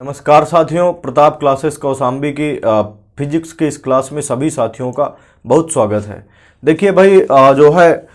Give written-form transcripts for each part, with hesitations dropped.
नमस्कार साथियों, प्रताप क्लासेस कौशाम्बी की फिजिक्स के इस क्लास में सभी साथियों का बहुत स्वागत है। देखिए भाई, जो है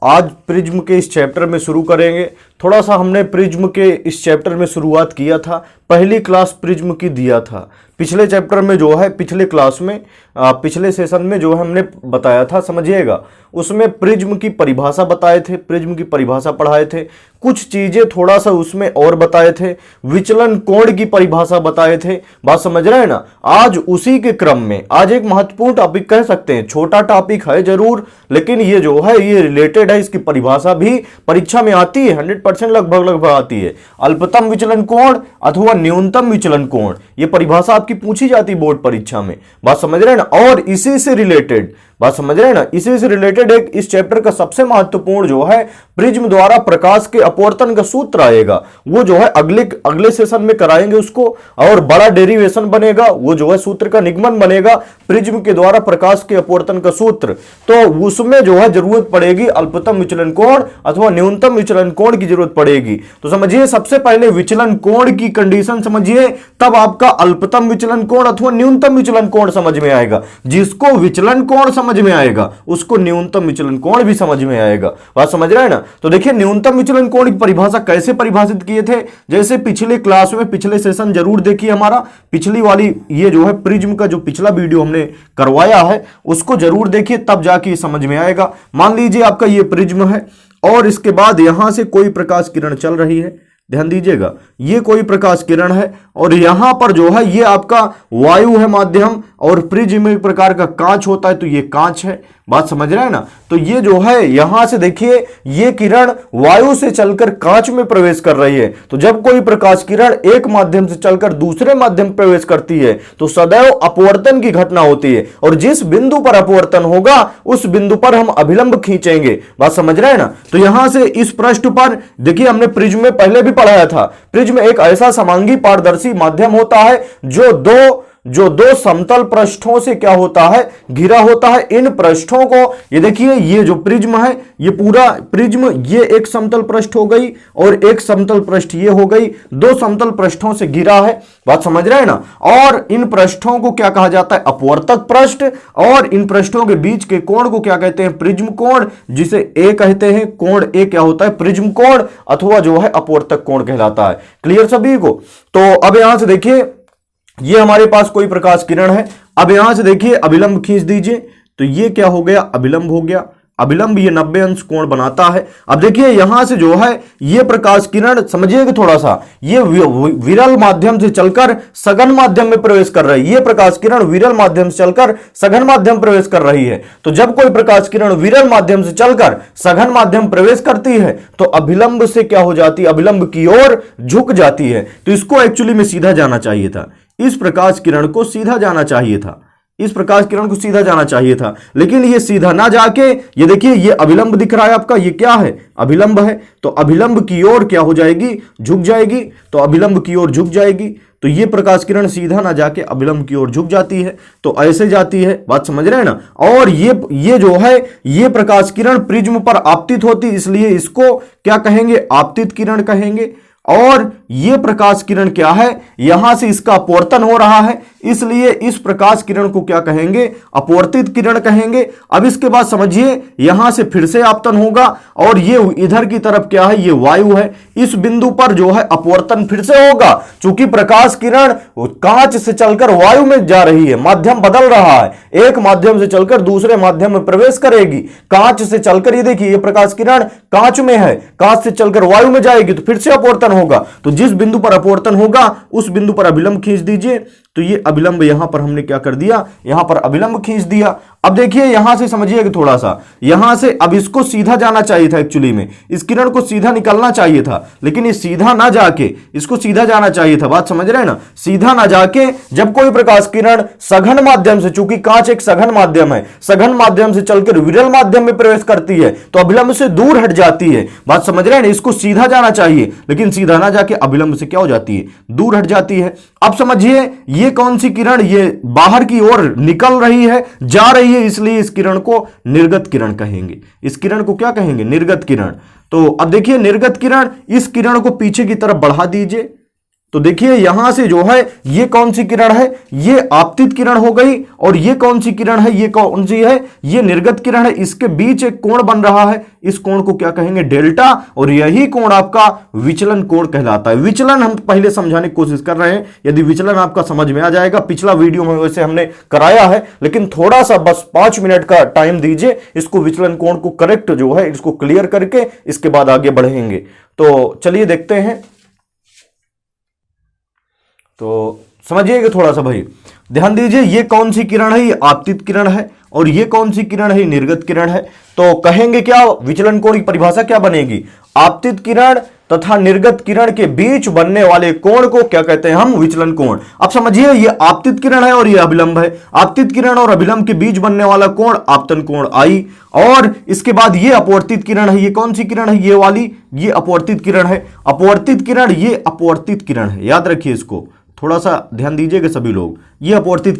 आज प्रिज्म के इस चैप्टर में शुरू करेंगे। थोड़ा सा हमने प्रिज्म के इस चैप्टर में शुरुआत किया था, पहली क्लास प्रिज्म की दिया था। पिछले चैप्टर में जो है पिछले क्लास में पिछले सेशन में जो है हमने बताया था, समझिएगा, उसमें प्रिज्म की परिभाषा बताए थे, प्रिज्म की परिभाषा पढ़ाए थे, कुछ चीजें थोड़ा सा उसमें और बताए थे, विचलन कोण की परिभाषा बताए थे। बात समझ रहे हैं ना। आज उसी के क्रम में आज एक महत्वपूर्ण टॉपिक कह सकते हैं, छोटा टॉपिक है जरूर, लेकिन ये जो है ये रिलेटेड है, इसकी परिभाषा भी परीक्षा में आती है, 100% लगभग आती है। अल्पतम विचलन कोण अथवा न्यूनतम विचलन कोण, ये परिभाषा आपकी पूछी जाती है बोर्ड परीक्षा में। बात समझ रहे हैं ना। और इसी से रिलेटेड, बात समझ रहे हैं ना, इसी से रिलेटेड एक इस चैप्टर का सबसे महत्वपूर्ण जो है प्रिज्म द्वारा प्रकाश के अपवर्तन का सूत्र आएगा, वो जो है अगले सेशन में कराएंगे उसको, और बड़ा डेरिवेशन बनेगा, वो जो है सूत्र का निगमन बनेगा, प्रिज्म के द्वारा प्रकाश के अपवर्तन का सूत्र। तो उसमें जो है जरूरत पड़ेगी अल्पतम विचलन कोण अथवा न्यूनतम विचलन कोण की जरूरत पड़ेगी। तो समझिए, सबसे पहले विचलन कोण की कंडीशन समझिए, तब आपका अल्पतम विचलन कोण अथवा न्यूनतम विचलन कोण समझ में आएगा। जिसको विचलन कोण समझ में आएगा उसको न्यूनतम विचलन कोण भी समझ में आएगा। बात समझ रहे हैं ना। तो देखिए, न्यूनतम विचलन कोण की परिभाषा कैसे परिभाषित किए थे, जैसे पिछले क्लास में पिछले सेशन जरूर देखिए, हमारा पिछली वाली ये जो है प्रिज्म का जो पिछला वीडियो हमने करवाया है उसको जरूर देखिए, तब जाके समझ में आएगा। मान लीजिए आपका ये प्रिज्म है और इसके बाद यहां से कोई प्रकाश किरण चल रही है, ध्यान दीजिएगा, ये कोई प्रकाश किरण है और यहां पर जो है ये आपका वायु है माध्यम, और प्रिज्म एक प्रकार का कांच होता है, तो ये कांच है। बात समझ रहे हैं ना। तो ये जो है यहां से देखिए, ये किरण वायु से चलकर कांच में प्रवेश कर रही है। तो जब कोई प्रकाश किरण एक माध्यम से चलकर दूसरे माध्यम में प्रवेश करती है तो सदैव अपवर्तन की घटना होती है, और जिस बिंदु पर अपवर्तन होगा उस बिंदु पर हम अभिलंब खींचेंगे। बात समझ रहे हैं ना। तो यहां से इस पृष्ठ पर देखिए, हमने प्रिज्म में पहले भी पढ़ाया था, प्रिज्म एक ऐसा समांगी पारदर्शी माध्यम होता है जो दो समतल पृष्ठों से क्या होता है, घिरा होता है। इन पृष्ठों को ये देखिए, ये जो प्रिज्म है, ये पूरा प्रिज्म, ये एक समतल पृष्ठ हो गई और एक समतल पृष्ठ ये हो गई, दो समतल पृष्ठों से घिरा है। बात समझ रहे हैं ना। और इन पृष्ठों को क्या कहा जाता है, अपवर्तक पृष्ठ, और इन पृष्ठों के बीच के कोण को क्या कहते हैं, प्रिज्म कोण, जिसे ए कहते हैं। कोण ए क्या होता है, प्रिज्म कोण अथवा जो है अपवर्तक कोण कहलाता है। क्लियर सभी को। तो अब यहां से देखिए, ये हमारे पास कोई प्रकाश किरण है। अब यहां से देखिए अभिलंब खींच दीजिए, तो ये क्या हो गया, अभिलंब हो गया। अभिलंब ये 90 अंश कोण बनाता है। अब देखिए यहां से जो है ये प्रकाश किरण, समझिएगा थोड़ा सा, ये विरल माध्यम से चलकर सघन माध्यम में प्रवेश कर रही है। ये प्रकाश किरण विरल माध्यम से चलकर सघन माध्यम प्रवेश कर रही है। तो जब कोई प्रकाश किरण विरल माध्यम से चलकर सघन माध्यम प्रवेश करती है तो अभिलंब से क्या हो जाती है, अभिलंब की ओर झुक जाती है। तो इसको एक्चुअली में सीधा जाना चाहिए था, इस प्रकाश किरण को सीधा जाना चाहिए था, इस प्रकाश किरण को सीधा जाना चाहिए था, लेकिन ये सीधा ना जाके, ये देखिए ये अभिलंब दिख रहा है आपका, ये क्या है, अभिलंब है। तो अभिलंब की ओर क्या हो जाएगी, झुक जाएगी। तो अभिलंब की ओर झुक जाएगी, तो ये प्रकाश किरण सीधा ना जाके अभिलंब की ओर झुक जाती है, तो ऐसे जाती है। बात समझ रहे हैं ना। और ये जो है ये प्रकाश किरण प्रिज्म पर आपतित होती, इसलिए इसको क्या कहेंगे, आपतित किरण कहेंगे। और ये प्रकाश किरण क्या है, यहां से इसका अपवर्तन हो रहा है, इसलिए इस प्रकाश किरण को क्या कहेंगे, अपवर्तित किरण कहेंगे। अब इसके बाद समझिए, यहां से फिर से आपतन होगा और ये इधर की तरफ क्या है, ये वायु है। इस बिंदु पर जो है अपवर्तन फिर से होगा, क्योंकि प्रकाश किरण कांच से चलकर वायु में जा रही है, माध्यम बदल रहा है, एक माध्यम से चलकर दूसरे माध्यम में प्रवेश करेगी। कांच से चलकर, ये देखिए ये प्रकाश किरण कांच में है, कांच से चलकर वायु में जाएगी, तो फिर से अपवर्तन होगा। तो जिस बिंदु पर अपवर्तन होगा उस बिंदु पर अभिलंब खींच दीजिए। तो ये अभिलंब यहां पर हमने क्या कर दिया, यहां पर अभिलंब खींच दिया। अब देखिए यहां से समझिएगा थोड़ा सा, यहां से अब इसको सीधा जाना चाहिए था, एक्चुअली में इस किरण को सीधा निकलना चाहिए था, लेकिन ये सीधा ना जाके इसको सीधा जाना चाहिए था। बात समझ रहे हैं ना। सीधा ना जाके जब कोई प्रकाश किरण सघन माध्यम से, चूंकि कांच एक सघन माध्यम है, सघन माध्यम से चलकर विरल माध्यम में प्रवेश करती है तो अभिलंब से दूर हट जाती है। बात समझ रहे हैं ना। इसको सीधा जाना चाहिए, लेकिन सीधा ना जाके अभिलंब से क्या हो जाती है, दूर हट जाती है। अब समझिए ये कौन सी किरण, ये बाहर की ओर निकल रही है, जा रही है, इसलिए इस किरण को निर्गत किरण कहेंगे। इस किरण को क्या कहेंगे, निर्गत किरण। तो अब देखिए निर्गत किरण, इस किरण को पीछे की तरफ बढ़ा दीजिए, तो देखिए यहां से जो है ये कौन सी किरण है, ये आपतित किरण हो गई, और ये कौन सी किरण है, ये कौन सी है, ये निर्गत किरण है। इसके बीच एक कोण बन रहा है, इस कोण को क्या कहेंगे, डेल्टा, और यही कोण आपका विचलन कोण कहलाता है। विचलन हम पहले समझाने की कोशिश कर रहे हैं, यदि विचलन आपका समझ में आ जाएगा, पिछला वीडियो में वैसे हमने कराया है, लेकिन थोड़ा सा बस 5 मिनट का टाइम दीजिए, इसको विचलन कोण को करेक्ट जो है इसको क्लियर करके इसके बाद आगे बढ़ेंगे। तो चलिए देखते हैं। तो समझिएगा थोड़ा सा भाई, ध्यान दीजिए, ये कौन सी किरण है, ये आपतित किरण है, और ये कौन सी किरण है, निर्गत किरण है। तो कहेंगे क्या, विचलन कोण की परिभाषा क्या बनेगी, आपतित किरण तथा निर्गत किरण के बीच बनने वाले कोण को क्या कहते हैं हम, विचलन कोण। अब समझिए, ये आपतित किरण है और ये अभिलंब है, आपतित किरण और अभिलंब के बीच बनने वाला कोण आपतन कोण आई, और इसके बाद ये अपवर्तित किरण है, ये कौन सी किरण है, ये वाली, ये अपवर्तित किरण है, अपवर्तित किरण, ये अपवर्तित किरण है, याद रखिए इसको, थोड़ा सा ध्यान दीजिएगा सभी लोग, ये अपवर्तित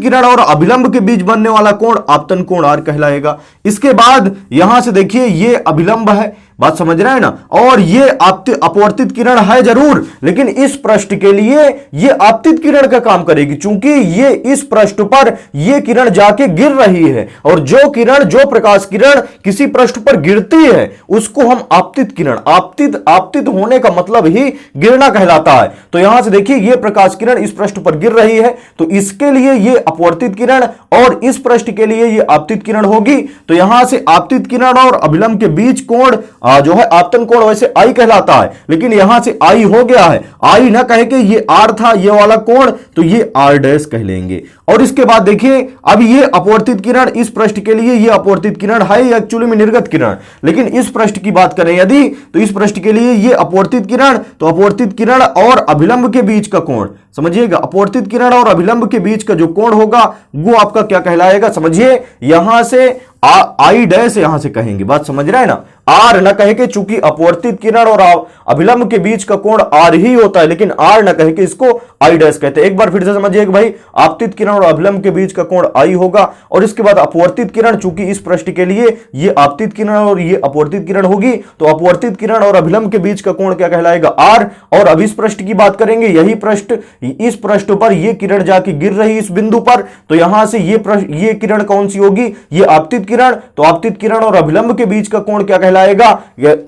किरण और अभिलंब के बीच बनने वाला कोण आपतन कोण आर कहलाएगा। इसके बाद यहां से देखिए ये अभिलंब है, बात समझ रहे हैं ना, और ये अपवर्तित किरण है जरूर, लेकिन इस पृष्ठ के लिए ये आपतित किरण का काम करेगी, चूंकि ये इस पृष्ठ पर ये किरण जाके गिर रही है, और जो किरण, जो प्रकाश किरण किसी पृष्ठ पर गिरती है उसको हम आपतित किरण, आपतित होने का मतलब ही गिरना कहलाता है। तो यहां से देखिए ये प्रकाश किरण इस पृष्ठ पर गिर रही है, तो इसके लिए ये अपवर्तित किरण और इस पृष्ठ के लिए ये आपतित किरण होगी। तो यहां से आपतित किरण और अभिलंब के बीच कोण जो है आपतन कोण वैसे आई कहलाता है, लेकिन यहां से आई हो गया है, आई ना कहे कि ये आर था ये वाला कोण, तो ये आर डैश कह लेंगे। और इसके बाद देखिए अब ये अपवर्तित किरण इस पृष्ठ के लिए ये अपवर्तित किरण है एक्चुअली में निर्गत किरण, लेकिन इस पृष्ठ की बात करें यदि, तो इस पृष्ठ के लिए ये अपवर्तित किरण, तो अपवर्तित किरण और अभिलंब के बीच का कोण समझिएगा, अपवर्तित किरण और अभिलंब के बीच का जो कोण होगा वो आपका क्या कहलाएगा, समझिए यहां से आई डैश यहां से कहेंगे, बात समझ रहे हैं ना, आर न कहे के, चूंकि अपवर्तित किरण और अभिलंब के बीच का कोण आर ही होता है, लेकिन आर न कहे के इसको आई डैश कहते हैं। एक बार फिर से समझिए भाई, आपतित किरण और अभिलंब के बीच का कोण आई होगा, और इसके बाद अपवर्तित किरण, चूंकि इस पृष्ठ के लिए ये आपतित किरण और ये अपवर्तित किरण होगी, तो अपवर्तित किरण और अभिलंब के बीच का कोण क्या कहलाएगा, आर। और अब इस पृष्ठ की बात करेंगे, यही पृष्ठ, इस पृष्ठ पर ये किरण जाके गिर रही इस बिंदु पर, तो यहां से ये किरण कौन सी होगी, ये आपतित किरण, तो आपतित किरण और अभिलंब के बीच का कोण क्या कहलाएगा,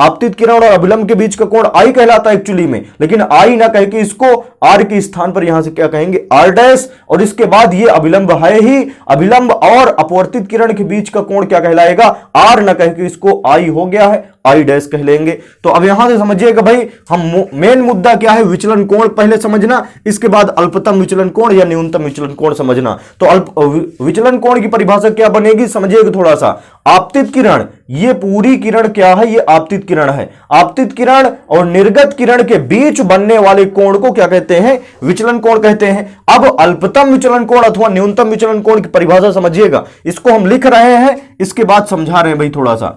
आपतित किरण और अभिलंब के बीच का कोण आई कहलाता है एक्चुअली में, लेकिन आई ना कह के इसको आर के स्थान पर यहां से क्या कहेंगे, आर डैश। और इसके बाद ये अभिलंब है ही, अभिलंब और अपवर्तित किरण के बीच का कोण क्या कहलाएगा, आर ना कह के इसको आई हो गया है, आई डैश कह लेंगे। तो अब यहां से समझिएगा भाई, हम मेन मुद्दा क्या है, विचलन कोण पहले समझना, इसके बाद अल्पतम विचलन कोण या न्यूनतम विचलन कोण समझना। तो विचलन कोण की परिभाषा क्या बनेगी, समझिएगा थोड़ा सा, आपतित किरण, ये पूरी किरण क्या है, ये आपतित किरण है, आपतित किरण और निर्गत किरण के बीच बनने वाले कोण को क्या कहते हैं, विचलन कोण कहते हैं। अब अल्पतम विचलन कोण अथवा न्यूनतम विचलन कोण की परिभाषा समझिएगा, इसको हम लिख रहे हैं, इसके बाद समझा रहे हैं भाई थोड़ा सा।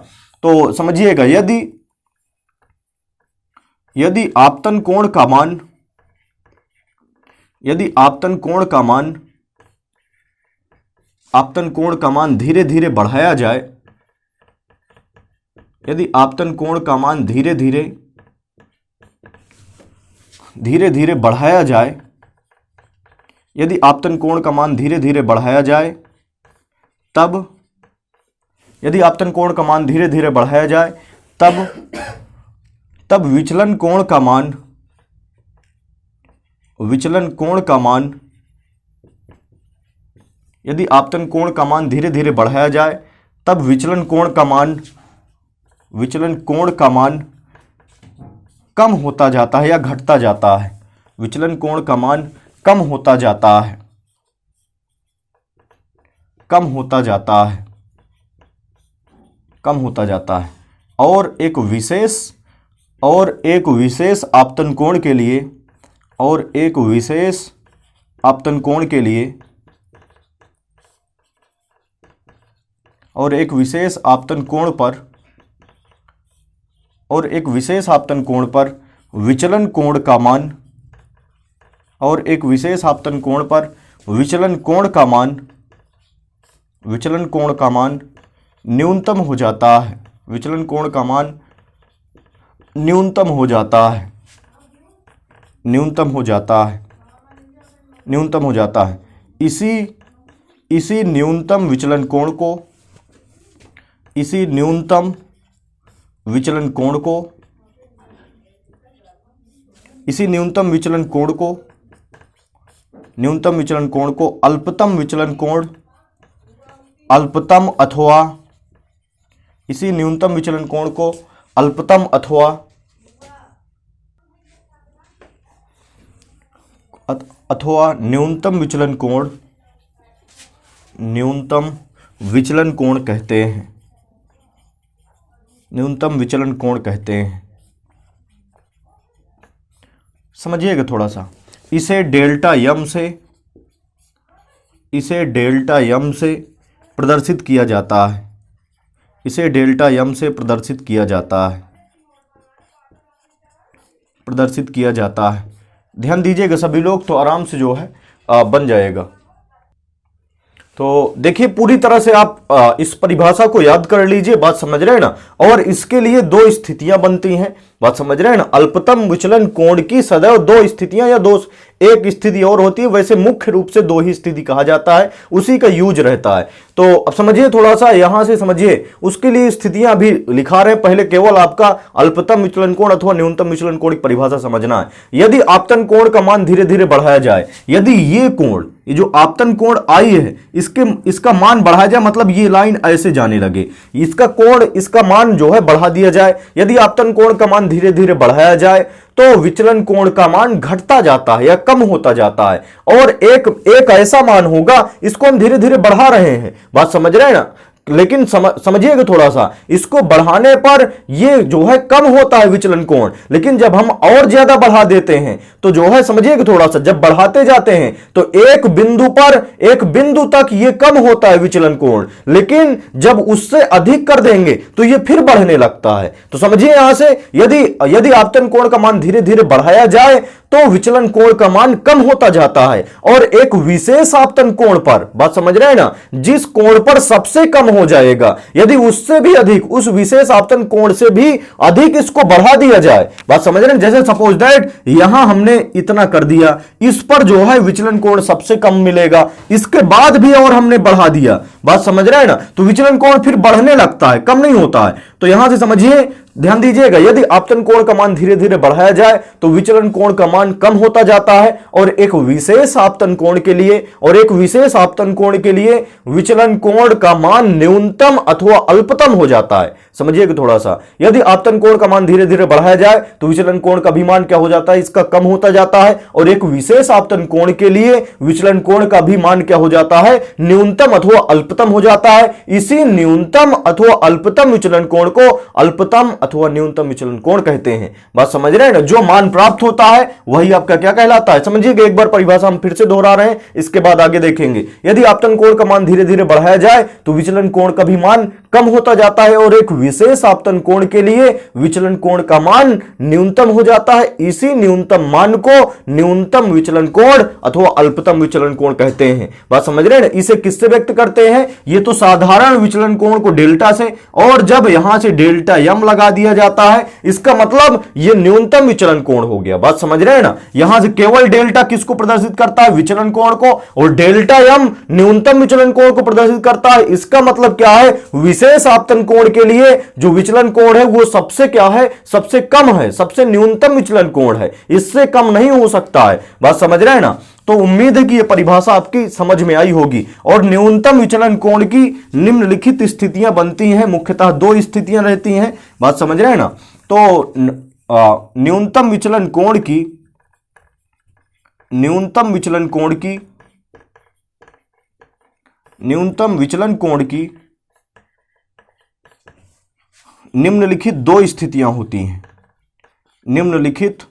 तो समझिएगा, यदि आपतन कोण का मान, यदि आपतन कोण का मान धीरे धीरे बढ़ाया जाए, यदि आपतन कोण का मान धीरे धीरे बढ़ाया जाए, यदि आपतन कोण का मान धीरे धीरे बढ़ाया जाए, तब यदि आपतन कोण का मान धीरे धीरे बढ़ाया जाए, तब विचलन कोण का मान, यदि आपतन कोण का मान धीरे धीरे बढ़ाया जाए, तब विचलन कोण का मान कम होता जाता है या घटता जाता है, विचलन कोण का मान कम होता जाता है, कम होता जाता है। और एक विशेष आपतन कोण के लिए, और एक विशेष आपतन कोण के लिए, और एक विशेष आपतन कोण पर, और एक विशेष आपतन कोण पर विचलन कोण का मान, और एक विशेष आपतन कोण पर विचलन कोण का मान न्यूनतम हो जाता है, विचलन कोण का मान न्यूनतम हो जाता है, न्यूनतम हो जाता है, न्यूनतम हो जाता है। इसी न्यूनतम विचलन कोण को, इसी न्यूनतम विचलन कोण को, इसी न्यूनतम विचलन कोण को, न्यूनतम विचलन कोण को अल्पतम विचलन कोण, अल्पतम अथवा, इसी न्यूनतम विचलन कोण को अल्पतम अथवा न्यूनतम विचलन कोण, न्यूनतम विचलन कोण कहते हैं, न्यूनतम विचलन कोण कहते हैं। समझिएगा थोड़ा सा, इसे डेल्टा यम से, इसे डेल्टा यम से प्रदर्शित किया जाता है, इसे डेल्टा यम से प्रदर्शित किया जाता है, प्रदर्शित किया जाता है। ध्यान दीजिएगा सभी लोग, तो आराम से जो है बन जाएगा। तो देखिए पूरी तरह से आप इस परिभाषा को याद कर लीजिए, बात समझ रहे हैं ना। और इसके लिए दो स्थितियां बनती हैं, बात समझ रहे हैं ना। अल्पतम विचलन कोण की सदैव दो स्थितियां या दो, एक स्थिति और होती है, वैसे मुख्य रूप से दो ही स्थिति कहा जाता है, उसी का यूज रहता है। तो अब समझिए थोड़ा सा, यहां से समझिए, उसके लिए स्थितियां अभी लिखा रहे हैं। पहले केवल आपका अल्पतम विचलन कोण अथवा न्यूनतम विचलन कोण की परिभाषा समझना है। यदि आपतन कोण का मान धीरे धीरे बढ़ाया जाए, यदि ये कोण, ये जो आपतन कोण आई है, इसका मान बढ़ाया जाए, मतलब ये लाइन ऐसे जाने लगे, इसका कोण, इसका मान जो है बढ़ा दिया जाए। यदि आपतन कोण का मान धीरे धीरे बढ़ाया जाए तो विचलन कोण का मान घटता जाता है या कम होता जाता है। और एक ऐसा मान होगा, इसको हम धीरे धीरे बढ़ा रहे हैं, बात समझ रहे हैं ना। लेकिन समझिएगा थोड़ा सा, इसको बढ़ाने पर ये जो है कम होता है विचलन कोण, लेकिन जब हम और ज्यादा बढ़ा देते हैं तो जो है समझिएगा थोड़ा सा, जब बढ़ाते जाते हैं तो एक बिंदु पर, एक बिंदु तक ये कम होता है विचलन कोण, लेकिन जब उससे अधिक कर देंगे तो ये फिर बढ़ने लगता है। तो समझिए यहां से, यदि आपतन कोण का मान धीरे धीरे बढ़ाया जाए तो विचलन कोण का मान कम होता जाता है। और एक विशेष आपतन कोण पर, बात समझ रहे हैं ना, जिस कोण पर सबसे कम हो जाएगा, यदि उससे भी अधिक, उस विशेष आपतन कोण से भी अधिक इसको बढ़ा दिया जाए, बात समझ रहे हैं। जैसे सपोज दैट यहां हमने इतना कर दिया, इस पर जो है विचलन कोण सबसे कम मिलेगा, इसके बाद भी और हमने बढ़ा दिया, बात समझ रहे हैं ना, तो विचलन कोण फिर बढ़ने लगता है, कम नहीं होता है। तो यहां से समझिए, ध्यान दीजिएगा, यदि आपतन कोण का मान धीरे धीरे बढ़ाया जाए तो विचलन कोण का मान कम होता जाता है। और एक विशेष आपतन कोण के लिए, और एक विशेष आपतन कोण के लिए विचलन कोण का मान न्यूनतम अथवा अल्पतम हो जाता है। समझिएगा थोड़ा सा, यदि आपतन कोण का मान धीरे धीरे बढ़ाया जाए तो विचलन कोण का भी मान क्या हो जाता है, इसका कम होता जाता है। और एक विशेष आपतन कोण के लिए विचलन कोण का भी मान क्या हो जाता है, न्यूनतम अथवा अल्पतम हो जाता है। इसी न्यूनतम अथवा अल्पतम विचलन कोण को अल्पतम अथवा न्यूनतम विचलन कोण कहते हैं। बात समझ रहे हैं ना। जो मान प्राप्त होता है वही आपका क्या कहलाता है। समझिएगा, एक बार परिभाषा हम फिर से दोहरा रहे हैं, इसके बाद आगे देखेंगे। यदि आपतन कोण का मान धीरे धीरे बढ़ाया जाए तो विचलन कोण का भी मान कम होता जाता है। और एक विशेष आपतन कोण के लिए विचलन कोण का मान न्यूनतम हो जाता है। इसी न्यूनतम मान को न्यूनतम विचलन कोण अथवा अल्पतम विचलन कोण कहते हैं। बात समझ रहे हैं। इसे किससे व्यक्त करते हैं, ये तो साधारण विचलन कोण को डेल्टा से, और जब यहां से डेल्टा यम लगा दिया जाता है, इसका मतलब ये न्यूनतम विचलन कोण हो गया। बात समझ रहे हैं ना। यहां से केवल डेल्टा किसको प्रदर्शित करता है, विचलन कोण को, और डेल्टा यम न्यूनतम विचलन कोण को प्रदर्शित करता है। इसका मतलब क्या है, विशेष आपतन कोण के लिए जो विचलन कोण है वो सबसे क्या है, सबसे कम है, सबसे न्यूनतम विचलन कोण है, इससे कम नहीं हो सकता है। बात समझ रहे हैं ना। तो उम्मीद है कि यह परिभाषा आपकी समझ में आई होगी। और न्यूनतम विचलन कोण की निम्नलिखित स्थितियां बनती हैं, मुख्यतः दो स्थितियां रहती हैं। बात समझ रहे हैं ना। तो न्यूनतम विचलन कोण की, न्यूनतम विचलन कोण की, न्यूनतम विचलन कोण की निम्नलिखित दो स्थितियां होती हैं। निम्नलिखित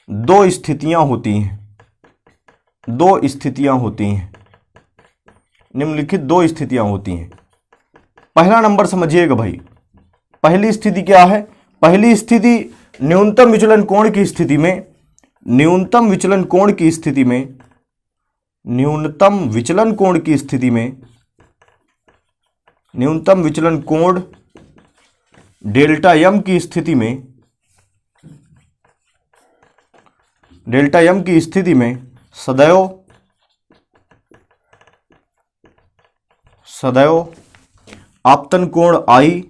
दो स्थितियां होती हैं, दो स्थितियां होती हैं, निम्नलिखित दो स्थितियां होती हैं। पहला नंबर समझिएगा भाई, पहली स्थिति क्या है, पहली स्थिति न्यूनतम विचलन कोण की स्थिति में, न्यूनतम विचलन कोण की स्थिति में, न्यूनतम विचलन कोण की स्थिति में, न्यूनतम विचलन कोण डेल्टा यम की स्थिति में डेल्टा एम की स्थिति में सदैव आपतन कोण I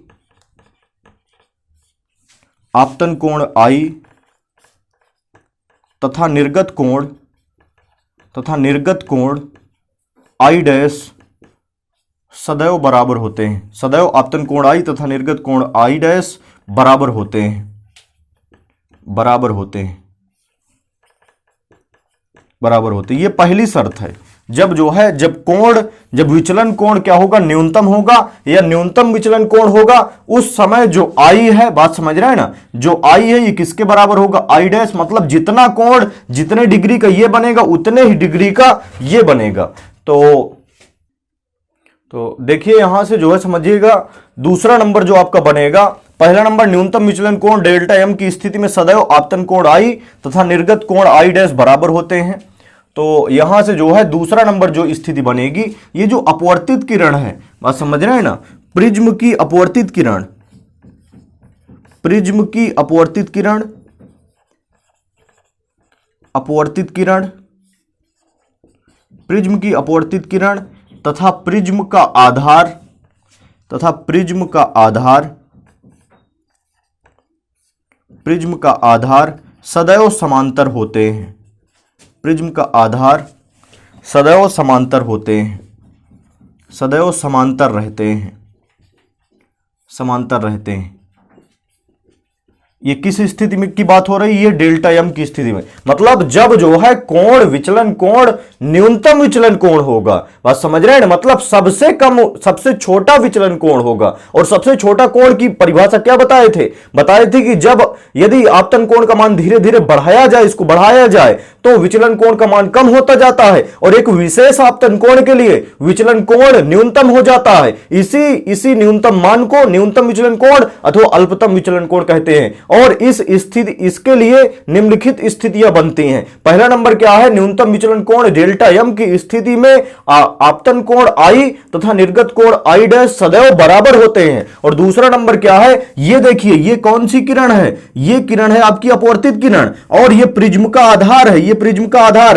तथा निर्गत कोण I डैश सदैव बराबर होते हैं। सदैव आपतन कोण I तथा निर्गत कोण I डैश बराबर होते हैं। ये पहली शर्त है। जब विचलन कोण क्या होगा, न्यूनतम होगा या न्यूनतम विचलन कोण होगा, उस समय जो I है, बात समझ रहे हैं ना, जो I है ये किसके बराबर होगा, I डैश, मतलब जितना कोण जितने डिग्री का ये बनेगा उतने ही डिग्री का ये बनेगा। तो देखिए यहां से जो है समझिएगा, दूसरा नंबर जो आपका बनेगा, पहला नंबर न्यूनतम विचलन कोण डेल्टा एम की स्थिति में सदैव आपतन कोण I तथा निर्गत कोण I डैश बराबर होते हैं। तो यहां से जो है दूसरा नंबर जो स्थिति बनेगी, ये जो अपवर्तित किरण है, बात समझ रहे हैं ना, प्रिज्म की अपवर्तित किरण, तथा प्रिज्म का आधार सदैव समांतर होते हैं। प्रिज्म का आधार सदैव समांतर रहते हैं। ये किस स्थिति में की बात हो रही है, डेल्टा एम की स्थिति में, मतलब जब जो है कोण विचलन कोण न्यूनतम विचलन कोण होगा, बात समझ रहे हैं ना, मतलब सबसे छोटा विचलन कोण होगा। और सबसे छोटा कोण की परिभाषा क्या बताए थे कि जब यदि आपतन कोण का मान धीरे धीरे बढ़ाया जाए तो विचलन कोण का मान कम होता जाता है और एक विशेष आपतन कोण के लिए विचलन कोण न्यूनतम हो जाता है। इसी न्यूनतम मान को न्यूनतम विचलन कोण अथवा अल्पतम विचलन कोण कहते हैं। और इसके लिए निम्नलिखित स्थितियां बनती हैं। पहला नंबर क्या है, न्यूनतम विचलन कोण डेल्टा एम की स्थिति में आपतन कोण I तथा निर्गत कोण I डैश सदैव बराबर होते हैं। और दूसरा नंबर क्या है, ये देखिए, ये कौन सी किरण है, ये किरण है आपकी अपवर्तित किरण, और ये प्रिज्म का आधार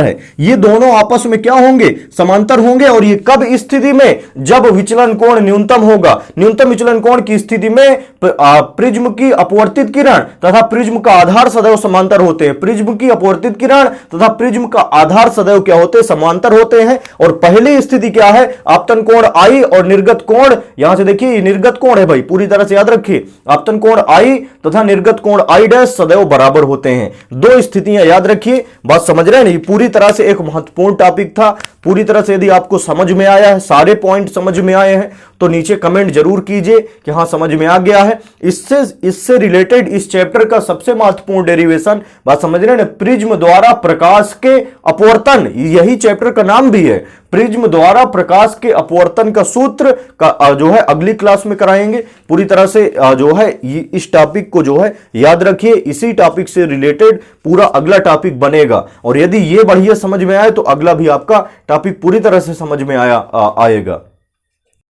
है, ये दोनों आपस में क्या होंगे, समांतर होंगे। और ये कब स्थिति में, जब विचलन कोण न्यूनतम होगा। न्यूनतम विचलन कोण की स्थिति में प्रिज्म की अपवर्तित किरण तथा प्रिज्म का आधार सदैव समांतर होते हैं। प्रिज्म की अपवर्तित किरण तथा प्रिज्म का आधार सदैव क्या होते हैं, समांतर होते हैं। और पहली स्थिति क्या है, आपतन कोण I और निर्गत कोण, यहां से देखिए ये निर्गत कोण है भाई, पूरी तरह से याद रखिए, आपतन कोण I तथा निर्गत कोण I डैश सदैव बराबर होते हैं। दो स्थितियां याद रखिए, बात समझ रहे हैं। ये पूरी तरह से एक महत्वपूर्ण टॉपिक था। पूरी तरह से यदि आपको समझ में आया है, सारे पॉइंट समझ में आए हैं, तो नीचे कमेंट जरूर कीजिए कि हां समझ में आ गया है। इससे रिलेटेड इस चैप्टर का सबसे महत्वपूर्ण डेरिवेशन, बात समझ रहे हैं ना, प्रिज्म द्वारा प्रकाश के अपवर्तन, यही चैप्टर का नाम भी है। प्रिज्म द्वारा प्रकाश के अपवर्तन का सूत्र का जो है अगली क्लास में कराएंगे। पूरी तरह से जो है इस टॉपिक को जो है याद रखिए, इसी टॉपिक से रिलेटेड पूरा अगला टॉपिक बनेगा। और यदि ये बढ़िया समझ में आए तो अगला भी आपका टॉपिक पूरी तरह से समझ में आएगा।